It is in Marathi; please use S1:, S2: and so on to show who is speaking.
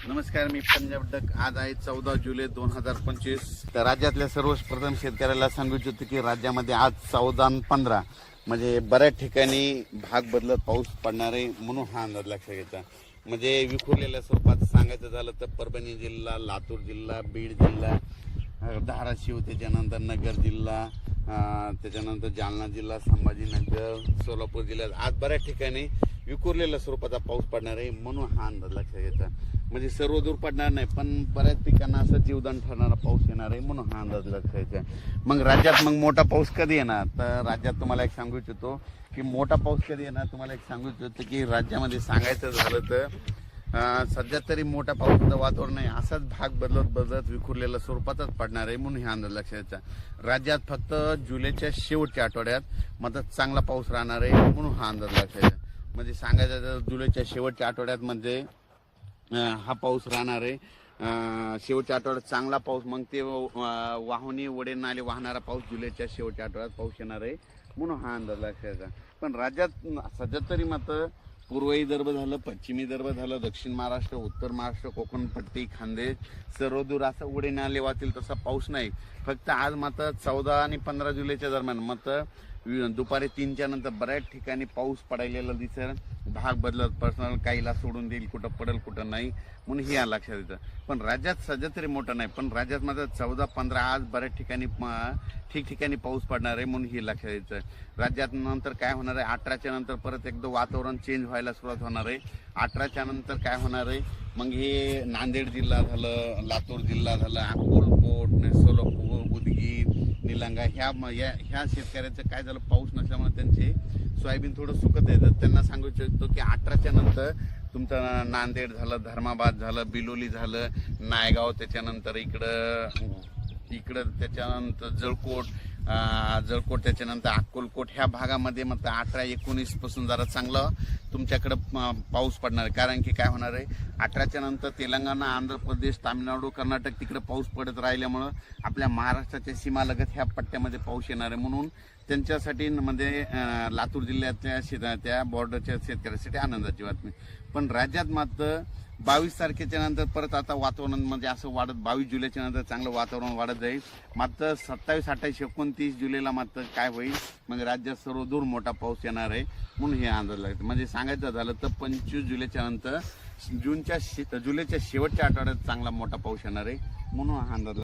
S1: नमस्कार, मी पंजाब डक. आज आहे 14 जुलै 2025. तर राज्यातल्या सर्वप्रथम शेतकऱ्याला सांगू इच्छितो की राज्यामध्ये आज 14 आणि 15 म्हणजे बऱ्याच ठिकाणी भाग बदलत पाऊस पडणार आहे, म्हणून हा अंदाज लक्षात घ्यायचा. म्हणजे विखुरलेल्या स्वरूपात सांगायचं झालं तर परभणी जिल्हा, लातूर जिल्हा, बीड जिल्हा, धाराशिव, त्याच्यानंतर नगर जिल्हा, त्याच्यानंतर जालना जिल्हा, संभाजीनगर, सोलापूर जिल्ह्यात आज बऱ्याच ठिकाणी विखुरलेल्या स्वरूपाचा पाऊस पडणार आहे, म्हणून हा अंदाज लक्षात घ्यायचा. म्हणजे सर्व दूर पडणार नाही, पण बऱ्याच पिकांना असं जीवदान ठरणारा पाऊस येणार आहे, म्हणून हा अंदाज लक्षात घ्यायचा. मग राज्यात मोठा पाऊस कधी येणार? तर राज्यात तुम्हाला एक सांगू इच्छितो की मोठा पाऊस कधी येणार. तुम्हाला एक सांगू इच्छितो की राज्यामध्ये सांगायचं झालं तर सध्या तरी मोठा पावसाचं वातावरण नाही, असाच भाग बदलत विखुरलेल्या स्वरूपातच पडणार आहे, म्हणून हे अंदाज लक्षात घ्यायचा. राज्यात फक्त जुलैच्या शेवटच्या आठवड्यात मात्र चांगला पाऊस राहणार आहे, म्हणून हा अंदाज लक्षात घ्यायचा. म्हणजे सांगायचं तर जुलैच्या शेवटच्या आठवड्यात म्हणजे हा पाऊस राहणार आहे. शेवटच्या आठवड्यात चांगला पाऊस, मग ते वाहुनी वडे नाले वाहणारा पाऊस जुलैच्या शेवटच्या आठवड्यात पाऊस येणार आहे, म्हणून हा अंदाज लक्षात घ्यायचा. पण राज्यात सध्या तरी मात्र पूर्व विदर्भ झालं, पश्चिमी विदर्भ झालं, दक्षिण महाराष्ट्र, उत्तर महाराष्ट्र, कोकण पट्टी, खानदेश सर्व दूर असं उडे नाले वाहतील तसा पाऊस नाही. फक्त आज मात्र 14 आणि 15 जुलैच्या दरम्यान मात्र दुपारी 3च्या नंतर बऱ्याच ठिकाणी पाऊस पडायला दिसेल. भाग बदलत पर्सनल काहीला सोडून देईल, कुठं पडेल कुठं नाही, म्हणून हे लक्षात येतं. पण राज्यात सध्या तरी मोठं नाही, पण राज्यात मात्र 14-15 आज बऱ्याच ठिकाणी ठिकठिकाणी पाऊस पडणार आहे, म्हणून हे लक्षात यायचं. राज्यात नंतर काय होणार आहे, 18च्या नंतर परत एकदा वातावरण चेंज व्हायला सुरुवात होणार आहे. 18च्या नंतर काय होणार आहे, मग हे नांदेड जिल्हा झालं, लातूर जिल्हा झालं, अक्कलकोट, सोलापूर, उदगीर, निलंगा ह्या शेतकऱ्यांचं काय झालं, पाऊस नसल्यामुळे त्यांचे सोयाबीन थोडं सुकत येतं. त्यांना सांगू इच्छितो की 18च्या नंतर तुमचं नांदेड झालं, धर्माबाद झालं, बिलोली झालं, नायगाव, त्याच्यानंतर इकडं त्याच्यानंतर जळकोट, त्याच्यानंतर अक्कलकोट ह्या भागामध्ये मग 18-19 पासून जरा चांगला तुमच्याकडं पाऊस पडणार आहे. कारण की काय होणार आहे, 18च्या नंतर तेलंगणा, आंध्र प्रदेश, तामिळनाडू, कर्नाटक तिकडे पाऊस पडत राहिल्यामुळं आपल्या महाराष्ट्राच्या सीमालगत ह्या पट्ट्यामध्ये पाऊस येणार आहे, म्हणून त्यांच्यासाठी म्हणजे लातूर जिल्ह्यातल्या त्या बॉर्डरच्या शेतकऱ्यांसाठी आनंदाची बातमी. पण राज्यात मात्र 22 तारखेच्या नंतर परत आता वातावरण म्हणजे असं वाढत 22 जुलैच्या नंतर चांगलं वातावरण वाढत जाईल. मात्र 27, 28, 29 जुलैला मात्र काय होईल, म्हणजे राज्यात सर्व दूर मोठा पाऊस येणार आहे, म्हणून हे अंदाज लागतं. म्हणजे सांगायचं झालं तर 25 जुलैच्या नंतर जुलैच्या शेवटच्या आठवड्यात चांगला मोठा पाऊस येणार आहे, म्हणून हा अंदाज